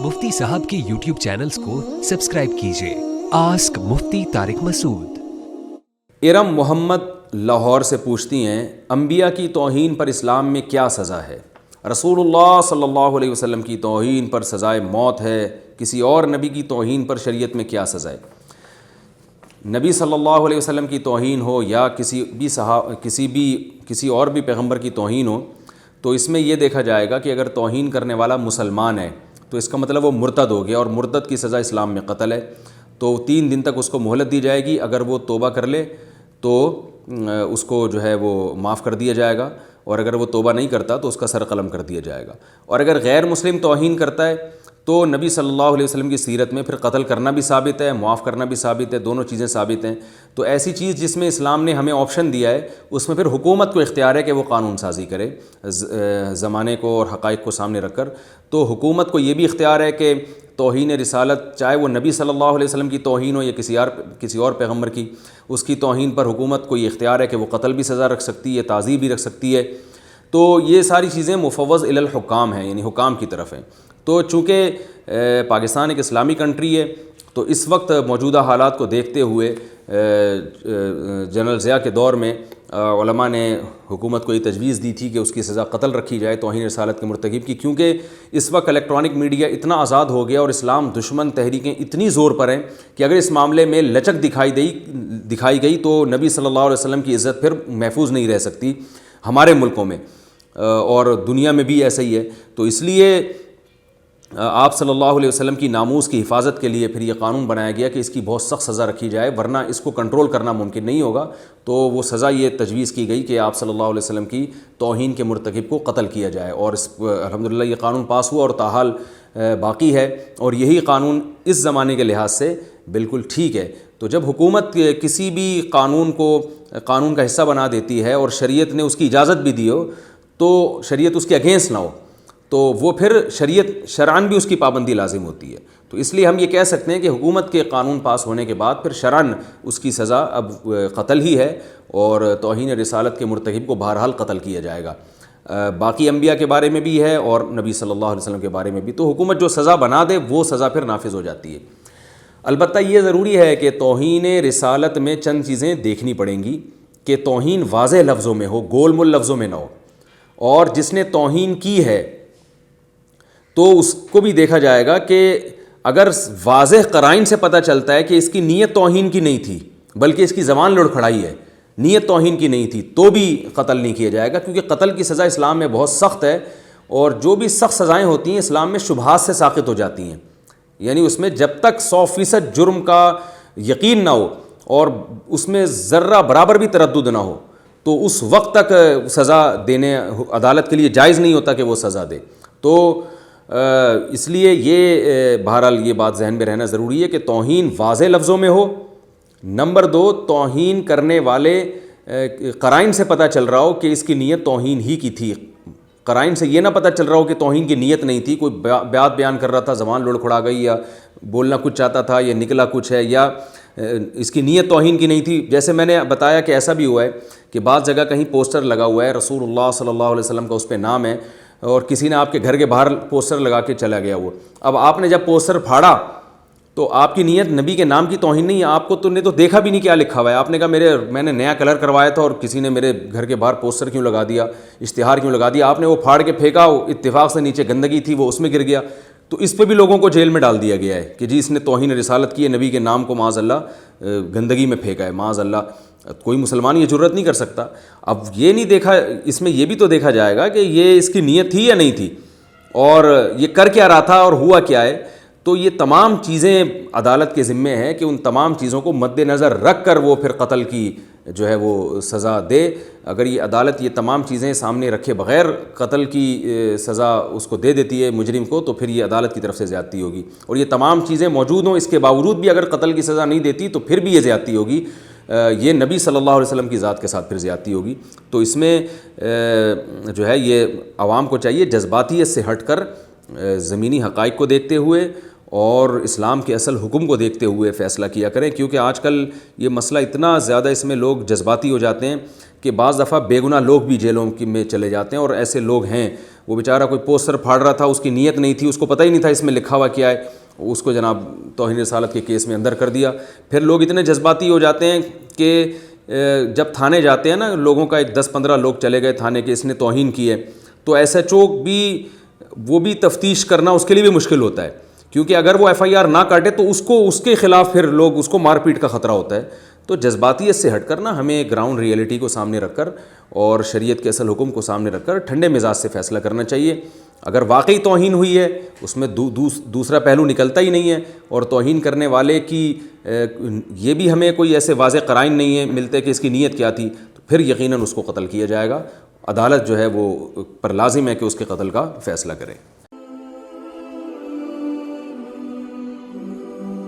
मुफ्ती साहब के YouTube channels को सब्सक्राइब कीजिए। आस्क मुफ्ती तारिक मसूद। इरम मोहम्मद लाहौर से पूछती हैं, अंबिया की तौहीन पर इस्लाम में क्या सज़ा है? रसूलुल्लाह सल्लल्लाहु अलैहि वसल्लम की तौहीन पर सज़ाए मौत है, किसी और नबी की तौहीन पर शरीयत में क्या सज़ा है? नबी सल्लल्लाहु अलैहि वसल्लम की तौहीन हो या किसी और भी पैगंबर की तौहीन हो, तो इसमें यह देखा जाएगा कि अगर तौहीन करने वाला मुसलमान है तो इसका मतलब वो मुर्तद हो गया, और मुर्तद की सज़ा इस्लाम में कत्ल है। तो 3 दिन तक उसको मोहलत दी जाएगी, अगर वो तौबा कर ले तो उसको जो है वो माफ़ कर दिया जाएगा, और अगर वो तौबा नहीं करता तो उसका सर कलम कर दिया जाएगा। और अगर गैर मुस्लिम तौहीन करता है तो नबी सल्लल्लाहु अलैहि वसल्लम की सीरत में फिर कत्ल करना भी साबित है, मुआफ़ करना भी साबित है, दोनों चीज़ें साबित हैं। तो ऐसी चीज़ जिसमें इस्लाम ने हमें ऑप्शन दिया है, उसमें फिर हुकूमत को इख्तियार है कि वो कानून साजी करे ज़माने को और हक़ाइक़ को सामने रख कर। तो हुकूमत को ये भी इख्तियार है कि तौहीन रिसालत, चाहे वो नबी सल्लल्लाहु अलैहि वसल्लम की तौहीन हो या किसी और पैगम्बर की, उसकी तौहीन पर हुकूमत को ये इख्तियार है कि वो कत्ल भी सज़ा रख सकती है, ताज़ीब भी रख सकती है। तो ये सारी चीज़ें मुफ़व्वज़ इलल हुक्काम हैं, यानी हुक्काम की तरफ हैं। तो चूँकि पाकिस्तान एक इस्लामी कंट्री है, तो इस वक्त मौजूदा हालात को देखते हुए जनरल ज़िया के दौर में उलमा ने हुकूमत को ये तजवीज़ दी थी कि उसकी सज़ा कत्ल रखी जाए तौहीन रिसालत के मुर्तकिब की, क्योंकि इस वक्त इलेक्ट्रॉनिक मीडिया इतना आज़ाद हो गया और इस्लाम दुश्मन तहरीकें इतनी ज़ोर पर हैं कि अगर इस मामले में लचक दिखाई गई तो नबी सल्लल्लाहु अलैहि वसल्लम की इज़्ज़त फिर महफूज नहीं रह सकती हमारे मुल्कों में, और दुनिया में भी ऐसा ही है। तो इसलिए आप सल्लल्लाहु अलैहि वसल्लम की नामूस की हिफाजत के लिए फिर ये कानून बनाया गया कि इसकी बहुत सख्त सज़ा रखी जाए, वरना इसको कंट्रोल करना मुमकिन नहीं होगा। तो वो सज़ा ये तजवीज़ की गई कि आप सल्लल्लाहु अलैहि वसल्लम की तौहीन के मुर्तकिब को कत्ल किया जाए, और अल्हम्दुलिल्लाह ये कानून पास हुआ और ताहाल बाकी है, और यही कानून इस ज़माने के लिहाज से बिल्कुल ठीक है। तो जब हुकूमत किसी भी कानून का हिस्सा बना देती है और शरीयत ने उसकी इजाज़त भी दी हो, तो शरीयत उसके अगेंस्ट ना हो, तो वो फिर शरअन भी उसकी पाबंदी लाजिम होती है। तो इसलिए हम ये कह सकते हैं कि हुकूमत के कानून पास होने के बाद फिर शरअन उसकी सज़ा अब कत्ल ही है, और तौहीन रिसालत के मुर्तकिब को बहरहाल कत्ल किया जाएगा। बाकी अंबिया के बारे में भी है और नबी सल्लल्लाहु अलैहि वसल्लम के बारे में भी। तो हुकूमत जो सज़ा बना दे वो सज़ा फिर नाफिज हो जाती है। अलबत्ता ये ज़रूरी है कि तौहीन रिसालत में चंद चीज़ें देखनी पड़ेंगी कि तौहीन वाज़ेह लफ्ज़ों में हो, गोल मोल लफ्ज़ों में ना हो, और जिसने तौहीन की है तो उसको भी देखा जाएगा कि अगर वाज़ेह क़राइन से पता चलता है कि इसकी नीयत तौहीन की नहीं थी बल्कि इसकी ज़बान लुढ़खड़ाई है, नीयत तौहीन की नहीं थी, तो भी कत्ल नहीं किया जाएगा, क्योंकि कत्ल की सज़ा इस्लाम में बहुत सख्त है। और जो भी सख्त सज़ाएँ होती हैं इस्लाम में शुबहात से साक़ित हो जाती हैं, यानी उसमें जब तक 100% जुर्म का यकीन ना हो और उसमें ज़र्रा बराबर भी तरद्दुद ना हो, तो उस वक्त तक सज़ा देने अदालत के लिए जायज़ नहीं होता कि वो सज़ा दे। तो इसलिए ये बहरहाल ये बात जहन में रहना ज़रूरी है कि तौहीन वाज़ेह लफ्ज़ों में हो। नंबर 2, तौहीन करने वाले क़राइन से पता चल रहा हो कि इसकी नीयत तौहीन ही की थी। क़राइन से ये ना पता चल रहा हो कि तौहीन की नीयत नहीं थी, कोई बात बयान कर रहा था, ज़बान लुढ़खड़ा गई, या बोलना कुछ चाहता था, या निकला कुछ है, या इसकी नीयत तौहीन की नहीं थी। जैसे मैंने बताया कि ऐसा भी हुआ है कि बाज़ जगह कहीं पोस्टर लगा हुआ है, रसूलुल्लाह सल्लल्लाहु अलैहि वसल्लम का उस पर नाम है, और किसी ने आपके घर के बाहर पोस्टर लगा के चला गया वो। अब आपने जब पोस्टर फाड़ा तो आपकी नीयत नबी के नाम की तौहीन नहीं है, आपको तो ने तो देखा भी नहीं क्या लिखा हुआ है। आपने कहा मैंने नया कलर करवाया था और किसी ने मेरे घर के बाहर पोस्टर क्यों लगा दिया, इश्तिहार क्यों लगा दिया। आपने वो फाड़ के फेंका, इत्तेफाक से नीचे गंदगी थी वो उसमें गिर गया, तो इस पर भी लोगों को जेल में डाल दिया गया है कि जी इसने तौहीन रिसालत की है, नबी के नाम को माज़अल्लाह गंदगी में फेंका है, माज़अल्लाह। कोई मुसलमान ये जुर्रत नहीं कर सकता। अब ये नहीं देखा, इसमें ये भी तो देखा जाएगा कि ये इसकी नीयत थी या नहीं थी, और ये कर क्या रहा था और हुआ क्या है। तो ये तमाम चीज़ें अदालत के ज़िम्मे हैं कि उन तमाम चीज़ों को मद्देनज़र रख कर वो फिर कत्ल की जो है वो सज़ा दे। अगर ये अदालत ये तमाम चीज़ें सामने रखे बग़ैर कत्ल की सज़ा उसको दे देती है मुजरिम को, तो फिर ये अदालत की तरफ से ज़्यादती होगी। और ये तमाम चीज़ें मौजूद हों, इसके बावजूद भी अगर कत्ल की सज़ा नहीं देती तो फिर भी ये ज़्यादती होगी, ये नबी सल्लल्लाहु अलैहि वसल्लम की ज़ात के साथ फिर ज़्यादती होगी। तो इसमें जो है ये आवाम को चाहिए जज्बातियत से हट कर ज़मीनी हक़ाइक़ को देखते हुए اور اسلام کے اصل حکم کو دیکھتے ہوئے فیصلہ کیا کریں، کیونکہ آج کل یہ مسئلہ اتنا زیادہ اس میں لوگ جذباتی ہو جاتے ہیں کہ بعض دفعہ بے گناہ لوگ بھی جیلوں میں چلے جاتے ہیں، اور ایسے لوگ ہیں، وہ بیچارہ کوئی پوسٹر پھاڑ رہا تھا، اس کی نیت نہیں تھی، اس کو پتہ ہی نہیں تھا اس میں لکھا ہوا کیا ہے، اس کو جناب توہین رسالت کے کیس میں اندر کر دیا۔ پھر لوگ اتنے جذباتی ہو جاتے ہیں کہ جب تھانے جاتے ہیں نا، لوگوں کا ایک 10-15 لوگ چلے گئے تھانے کے، اس نے توہین کی ہے، تو ایس ایچ او بھی وہ بھی تفتیش کرنا اس کے لیے بھی مشکل ہوتا ہے، کیونکہ اگر وہ ایف آئی آر نہ کاٹے تو اس کے خلاف پھر لوگ اس کو مار پیٹ کا خطرہ ہوتا ہے۔ تو جذباتیت سے ہٹ کرنا ہمیں گراؤنڈ ریئلٹی کو سامنے رکھ کر اور شریعت کے اصل حکم کو سامنے رکھ کر ٹھنڈے مزاج سے فیصلہ کرنا چاہیے۔ اگر واقعی توہین ہوئی ہے اس میں دوسرا پہلو نکلتا ہی نہیں ہے، اور توہین کرنے والے کی یہ بھی ہمیں کوئی ایسے واضح قرائن نہیں ہے ملتے کہ اس کی نیت کیا تھی، تو پھر یقیناً اس کو قتل کیا جائے گا۔ عدالت جو ہے وہ پر لازم ہے کہ اس کے قتل کا فیصلہ کرے۔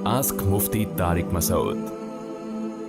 آسک مفتی طارق مسعود۔